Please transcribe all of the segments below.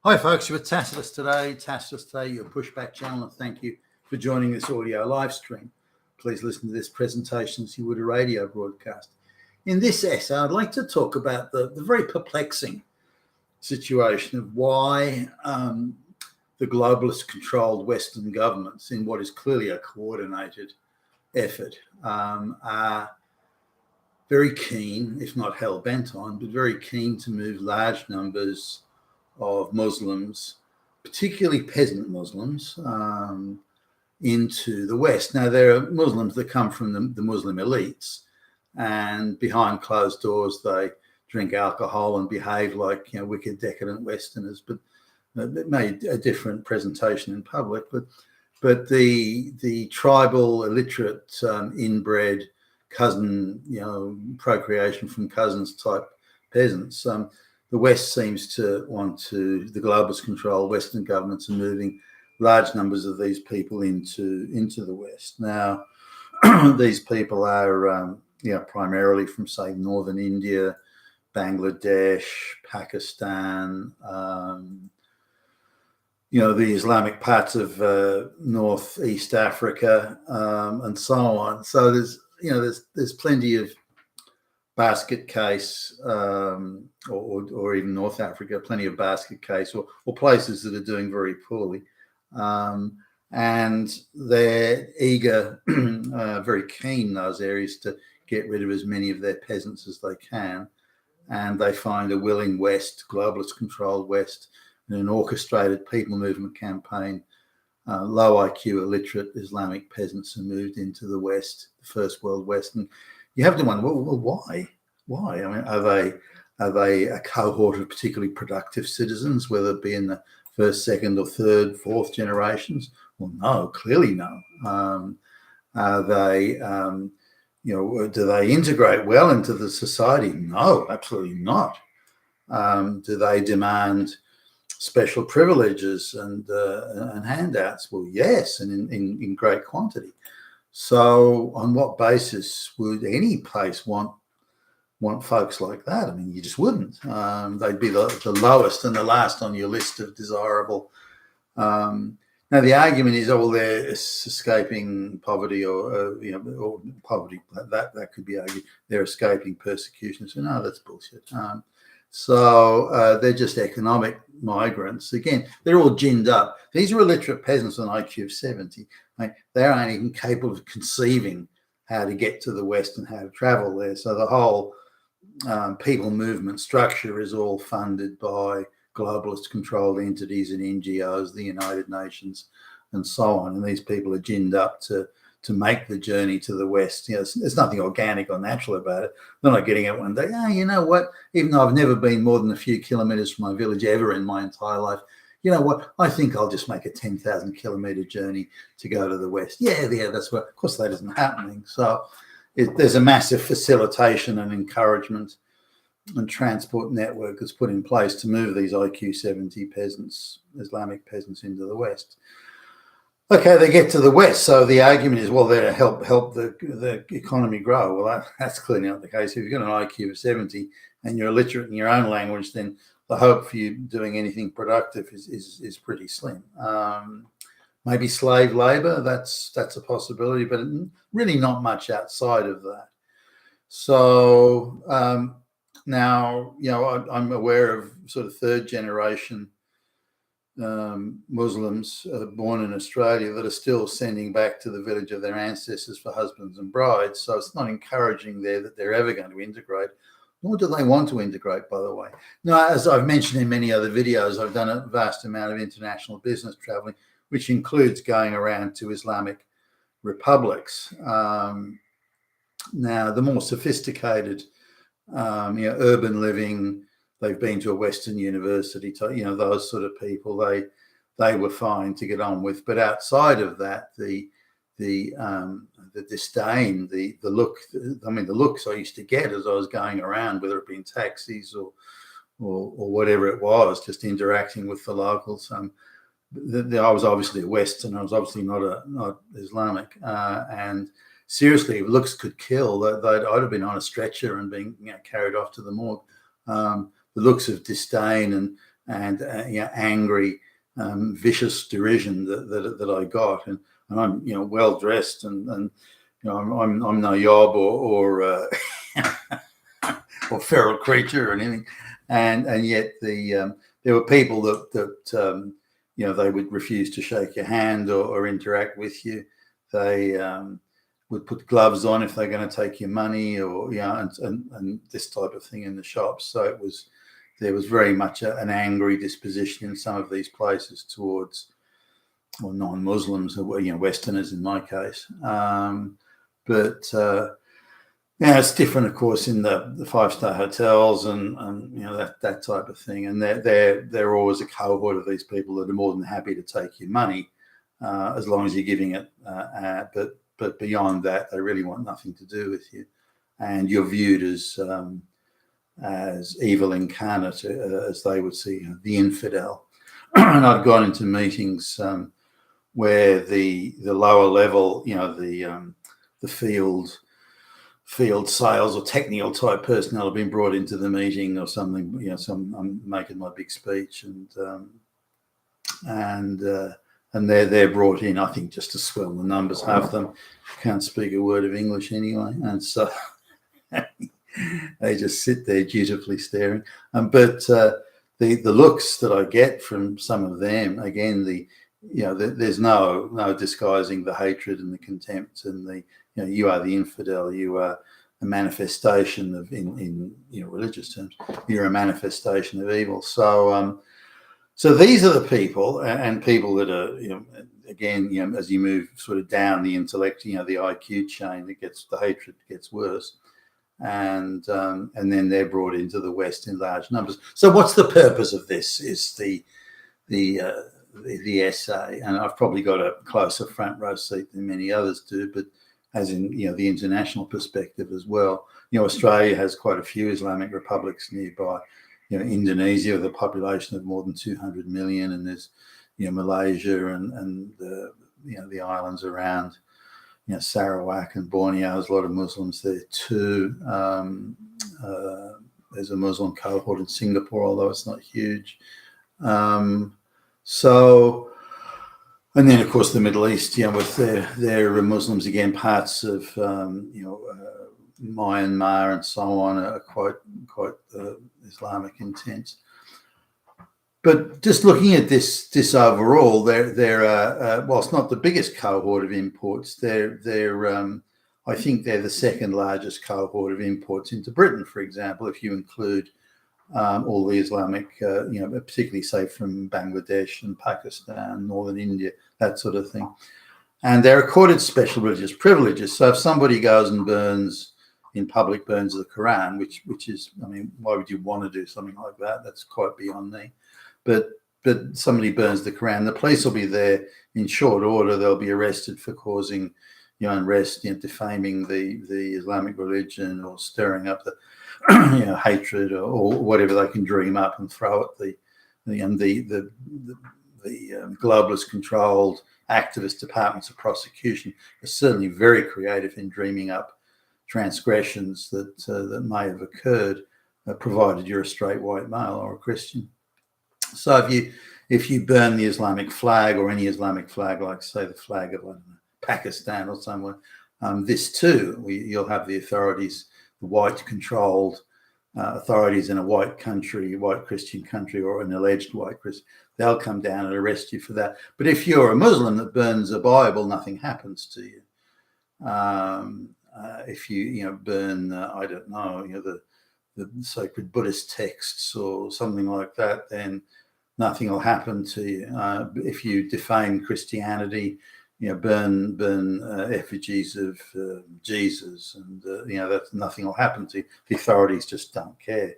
Hi folks, you're with Tacitus Today. Tacitus Today, your pushback channel, and thank you for joining this audio live stream. Please listen to this presentation as you would a radio broadcast. In this essay, I'd like to talk about the very perplexing situation of why the globalist-controlled Western governments, in what is clearly a coordinated effort, are very keen, if not hell-bent on, but very keen to move large numbers of Muslims, particularly peasant Muslims, into the West. Now, there are Muslims that come from the Muslim elites, and behind closed doors, they drink alcohol and behave like wicked, decadent Westerners, but it made a different presentation in public. But the tribal, illiterate, inbred, cousin, procreation from cousins type peasants, the West seems to want to, the globalist control, Western governments are moving large numbers of these people into the West. Now, these people are, primarily from, say, northern India, Bangladesh, Pakistan, the Islamic parts of Northeast Africa, and so on. So there's plenty of basket case, or even North Africa, plenty of basket case, or places that are doing very poorly. And they're eager, very keen, those areas, to get rid of as many of their peasants as they can. And they find a willing West, globalist-controlled West, and an orchestrated people movement campaign. Low IQ, illiterate Islamic peasants are moved into the West, the first world West. And you have to wonder, well, why? Why? I mean, are they a cohort of particularly productive citizens, whether it be in the first, second, or third, fourth generations? Well, no, clearly no. Are they, do they integrate well into the society? No, absolutely not. Do they demand special privileges and handouts? Well, yes, and in great quantity. So on what basis would any place want folks like that? I mean, you just wouldn't. They'd be the lowest and the last on your list of desirable. Now, the argument is, they're escaping poverty or poverty. That could be argued. They're escaping persecution. So no, that's bullshit. So they're just economic migrants. Again, they're all ginned up. These are illiterate peasants with an IQ of 70. They aren't even capable of conceiving how to get to the West and how to travel there. So the whole people movement structure is all funded by globalist-controlled entities and NGOs, the United Nations, and so on. And these people are ginned up to make the journey to the West. There's nothing organic or natural about it. They're not getting it one day. You know what? Even though I've never been more than a few kilometers from my village ever in my entire life, you know what? I think I'll just make a 10,000 kilometer journey to go to the West. Yeah, that's what. Of course, that isn't happening. So there's a massive facilitation and encouragement and transport network that's put in place to move these IQ 70 peasants, Islamic peasants, into the West. Okay, they get to the West, so the argument is, well, they're to help the economy grow. Well, that's clearly not the case. If you've got an IQ of 70 and you're illiterate in your own language, then the hope for you doing anything productive is pretty slim. Maybe slave labor, that's a possibility, but really not much outside of that. So now, I'm aware of sort of third generation Muslims born in Australia that are still sending back to the village of their ancestors for husbands and brides. So it's not encouraging there that they're ever going to integrate, nor do they want to integrate, by the way. Now, as I've mentioned in many other videos, I've done a vast amount of international business traveling, which includes going around to Islamic republics. Now, the more sophisticated, urban living, they've been to a Western university, those sort of people, they were fine to get on with. But outside of that, the disdain, the look, the looks I used to get as I was going around, whether it be in taxis or whatever it was, just interacting with the locals. I was obviously a Western. I was obviously not Islamic, and seriously, if looks could kill, I'd have been on a stretcher and being carried off to the morgue. The looks of disdain and angry, vicious derision that I got, and I'm well dressed, and I'm no yob or or feral creature or anything, and yet there were people that they would refuse to shake your hand or interact with you. They would put gloves on if they're going to take your money, or and this type of thing in the shops. So there was very much an angry disposition in some of these places towards, well, non-Muslims, Westerners in my case. But it's different, of course, in the five-star hotels and that type of thing. And they're always a cohort of these people that are more than happy to take your money as long as you're giving it. But beyond that, they really want nothing to do with you, and you're viewed as evil incarnate, as they would see, the infidel. And I've gone into meetings where the lower level, the field sales or technical type personnel have been brought into the meeting or something. I'm making my big speech, and they're brought in, I think, just to swell the numbers. Half of them can't speak a word of English anyway, and so they just sit there dutifully staring. But the looks that I get from some of them, again, there's no disguising the hatred and the contempt and you are the infidel, you are a manifestation of, in religious terms, you're a manifestation of evil. So these are the people, and people that are, again, as you move sort of down the intellect, the IQ chain, the hatred gets worse. And then they're brought into the West in large numbers. So what's the purpose of this? Is the essay, and I've probably got a closer front row seat than many others do, but as in the international perspective as well. Australia has quite a few Islamic republics nearby. Indonesia with a population of more than 200 million, and there's Malaysia and the islands around. Sarawak and Borneo, there's a lot of Muslims there too. There's a Muslim cohort in Singapore, although it's not huge. So, and then of course the Middle East, with their Muslims, again, parts of Myanmar and so on are quite Islamic intent. But just looking at this overall, there are whilst not the biggest cohort of imports, I think they're the second largest cohort of imports into Britain, for example, if you include all the Islamic, particularly say from Bangladesh and Pakistan, northern India, that sort of thing. And they're accorded special religious privileges. So if somebody goes and burns the Quran, which is, why would you want to do something like that? That's quite beyond me. But somebody burns the Quran, the police will be there in short order. They'll be arrested for causing unrest, defaming the Islamic religion, or stirring up the hatred, or whatever they can dream up and throw at the globalist controlled activist departments of prosecution. Are certainly very creative in dreaming up transgressions that may have occurred, provided you're a straight white male or a Christian. So if you burn the Islamic flag, or any Islamic flag, like say the flag of Pakistan or somewhere, this too, you'll have the authorities, the white-controlled authorities in a white Christian country, or an alleged white Christian, they'll come down and arrest you for that. But if you're a Muslim that burns a Bible, nothing happens to you. If you burn, I don't know, the sacred Buddhist texts or something like that, then nothing will happen to you. If you defame Christianity, burn effigies of Jesus, and that nothing will happen to you. The authorities just don't care.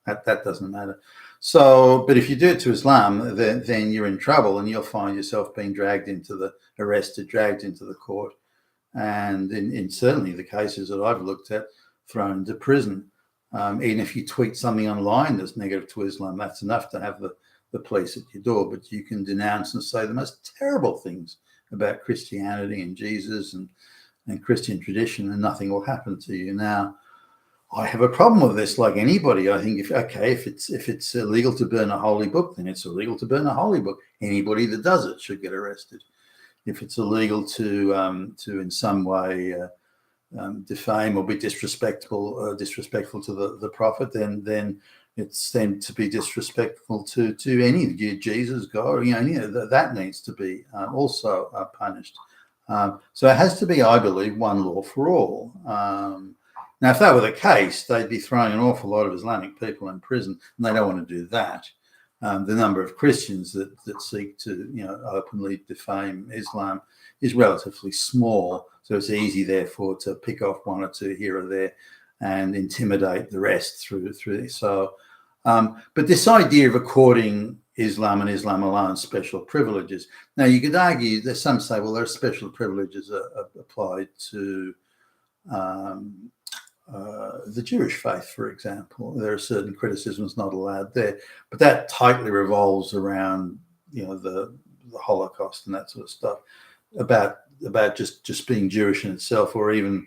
That doesn't matter. So, but if you do it to Islam, then you're in trouble, and you'll find yourself being dragged into the court, and in certainly the cases that I've looked at, thrown into prison. Even if you tweet something online that's negative to Islam, that's enough to have the police at your door. But you can denounce and say the most terrible things about Christianity and Jesus and Christian tradition, and nothing will happen to you. Now, I have a problem with this, like anybody. I think if it's illegal to burn a holy book, then it's illegal to burn a holy book. Anybody that does it should get arrested. If it's illegal to in some way defame or be disrespectful to the prophet, then it's then to be disrespectful to any Jesus, God, that needs to be also punished. So it has to be, I believe, one law for all. Now, if that were the case, they'd be throwing an awful lot of Islamic people in prison, and they don't want to do that. The number of Christians that seek to, openly defame Islam is relatively small, so it's easy, therefore, to pick off one or two here or there and intimidate the rest through. So, but this idea of according Islam and Islam alone special privileges. Now, you could argue that some say, well, there are special privileges applied to the Jewish faith, for example. There are certain criticisms not allowed there, but that tightly revolves around, the Holocaust and that sort of stuff, about just being Jewish in itself, or even,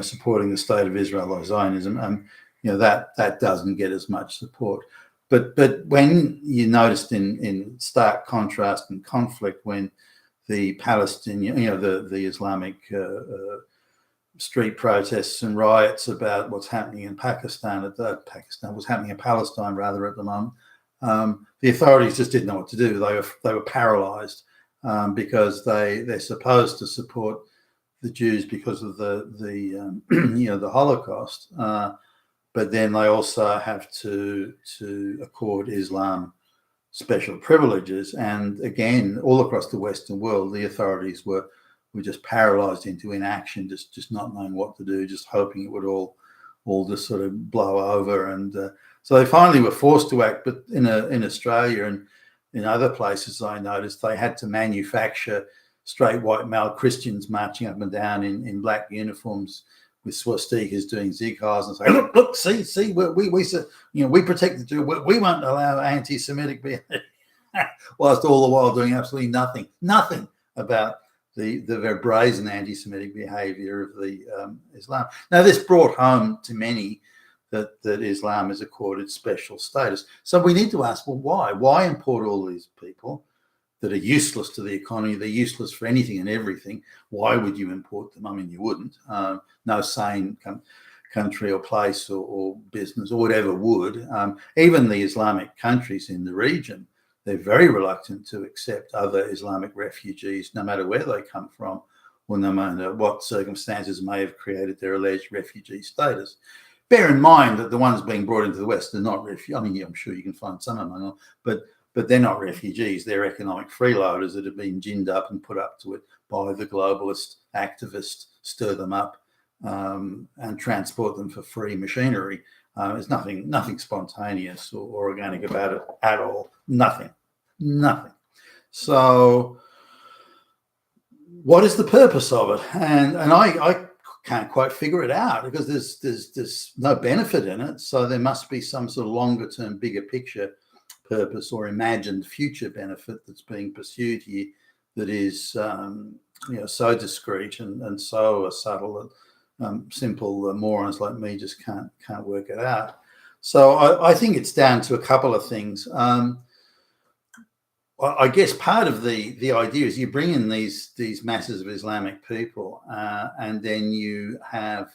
supporting the state of Israel or Zionism. That doesn't get as much support. But when you noticed in stark contrast and conflict, when the Palestinian, the Islamic street protests and riots about what's happening in Pakistan, what's happening in Palestine rather at the moment, the authorities just didn't know what to do. They were paralysed because they're supposed to support the Jews because of the Holocaust, but then they also have to accord Islam special privileges. And again, all across the Western world, the authorities were just paralysed into inaction, just not knowing what to do, just hoping it would all just sort of blow over. And so they finally were forced to act. But in Australia and in other places, I noticed they had to manufacture straight white male Christians marching up and down in black uniforms with swastikas doing zikhars and say, look, see, we protect the Jew. We won't allow anti-Semitic behavior, whilst all the while doing absolutely nothing about the very brazen anti-Semitic behaviour of the Islam. Now, this brought home to many that Islam is accorded special status. So we need to ask, well, why? Why import all these people that are useless to the economy? They're useless for anything and everything. Why would you import them? I mean, you wouldn't. No sane country or place or business or whatever would. Even the Islamic countries in the region, they're very reluctant to accept other Islamic refugees, no matter where they come from, or no matter what circumstances may have created their alleged refugee status. Bear in mind that the ones being brought into the West are not refugees. I mean, I'm sure you can find some of them, but they're not refugees. They're economic freeloaders that have been ginned up and put up to it by the globalist activists, stir them up and transport them for free machinery. There's nothing spontaneous or organic about it at all. Nothing. So what is the purpose of it? And I can't quite figure it out, because there's no benefit in it. So there must be some sort of longer term, bigger picture purpose or imagined future benefit that's being pursued here that is so discreet and so subtle that simple morons like me just can't work it out. So I think it's down to a couple of things. I guess part of the idea is you bring in these masses of Islamic people, and then you have,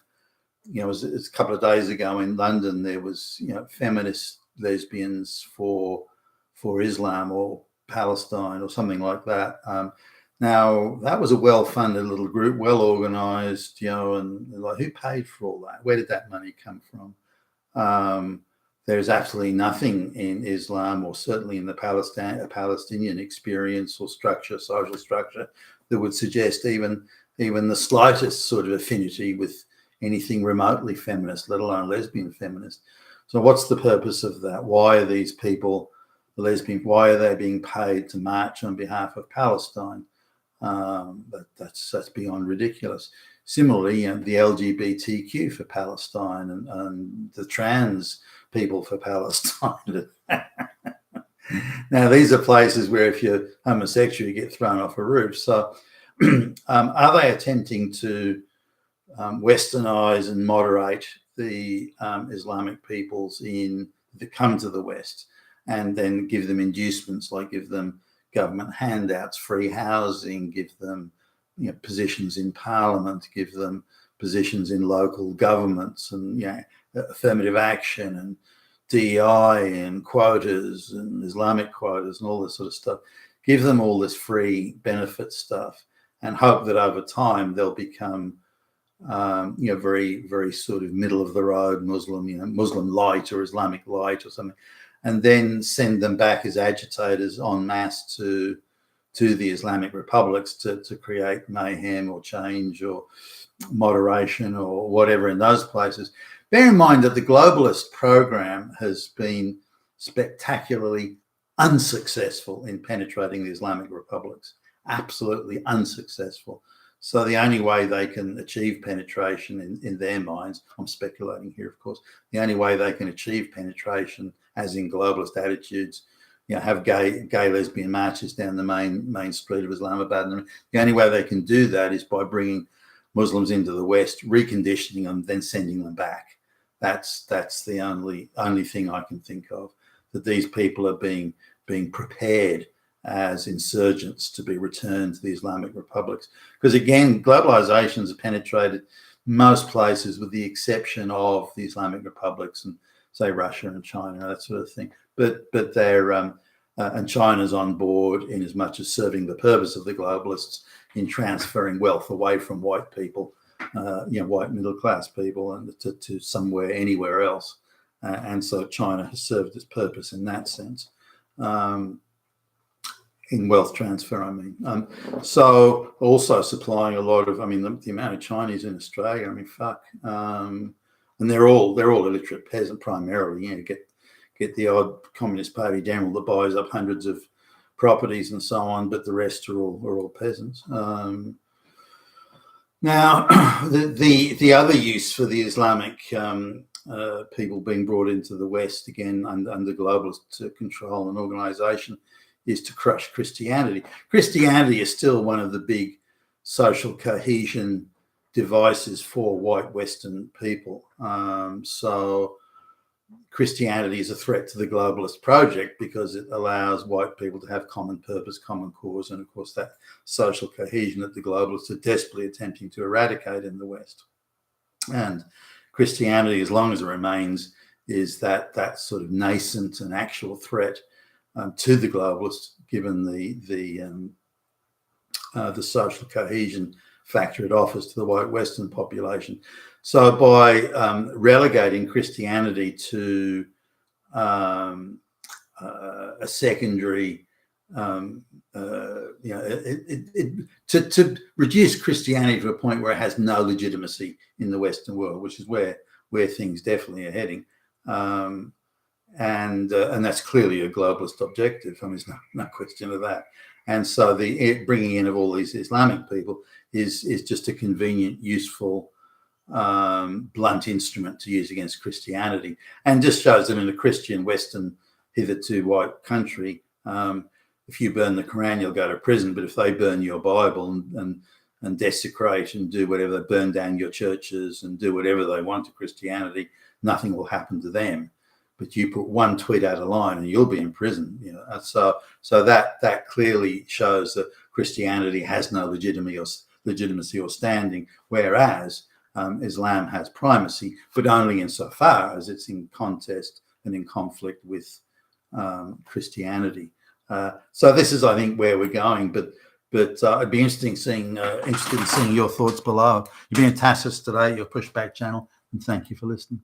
it's a couple of days ago in London, there was, feminist lesbians for Islam or Palestine or something like that. Now, that was a well-funded little group, well-organised, and like, who paid for all that? Where did that money come from? There's absolutely nothing in Islam, or certainly in the Palestinian experience or structure, social structure, that would suggest even the slightest sort of affinity with anything remotely feminist, let alone lesbian feminist. So what's the purpose of that? Why are these people, the lesbians, why are they being paid to march on behalf of Palestine? That's beyond ridiculous. Similarly, the LGBTQ for Palestine and the trans people for Palestine. Now, these are places where if you're homosexual, you get thrown off a roof. So are they attempting to westernize and moderate the Islamic peoples that come to the West, and then give them inducements, like give them government handouts, free housing, give them positions in parliament, give them positions in local governments, and affirmative action and DEI and quotas and Islamic quotas and all this sort of stuff. Give them all this free benefit stuff, and hope that over time they'll become very, very sort of middle of the road Muslim, Muslim light or Islamic light or something, and then send them back as agitators en masse to the Islamic republics to create mayhem or change or moderation or whatever in those places. Bear in mind that the globalist program has been spectacularly unsuccessful in penetrating the Islamic republics, absolutely unsuccessful. So the only way they can achieve penetration in their minds, I'm speculating here, of course, the only way they can achieve penetration, as in globalist attitudes, have gay lesbian marches down the main street of Islamabad. And the only way they can do that is by bringing Muslims into the West, reconditioning them, then sending them back. That's the only thing I can think of, that these people are being prepared as insurgents to be returned to the Islamic republics. Because again, globalization has penetrated most places with the exception of the Islamic republics and say Russia and China, that sort of thing. But they're and China's on board in as much as serving the purpose of the globalists in transferring wealth away from white people, white middle class people, and to somewhere, anywhere else. And so China has served its purpose in that sense. In wealth transfer, I mean. So also supplying a lot of, the amount of Chinese in Australia, fuck. And they're all illiterate peasant primarily. Get the odd Communist Party general that buys up hundreds of properties and so on, but the rest are all peasants. Now, the other use for the Islamic people being brought into the West, again under globalist control and organisation, is to crush Christianity. Christianity is still one of the big social cohesion devices for white Western people. So Christianity is a threat to the globalist project because it allows white people to have common purpose, common cause, and of course that social cohesion that the globalists are desperately attempting to eradicate in the West. And Christianity, as long as it remains, is that sort of nascent and actual threat to the globalists, given the social cohesion factor it offers to the white Western population. So by relegating Christianity to a secondary, to reduce Christianity to a point where it has no legitimacy in the Western world, which is where things definitely are heading. And that's clearly a globalist objective. There's no question of that. And so the bringing in of all these Islamic people is just a convenient, useful, blunt instrument to use against Christianity, and just shows that in a Christian Western, hitherto white country, if you burn the Quran, you'll go to prison. But if they burn your Bible and desecrate and do whatever, they burn down your churches and do whatever they want to Christianity, nothing will happen to them. But you put one tweet out of line and you'll be in prison. So that clearly shows that Christianity has no legitimacy or standing, whereas Islam has primacy, but only insofar as it's in contest and in conflict with Christianity. So this is, I think, where we're going. But I'd be interested in seeing your thoughts below. You've been a Tassus today, your Pushback channel, and thank you for listening.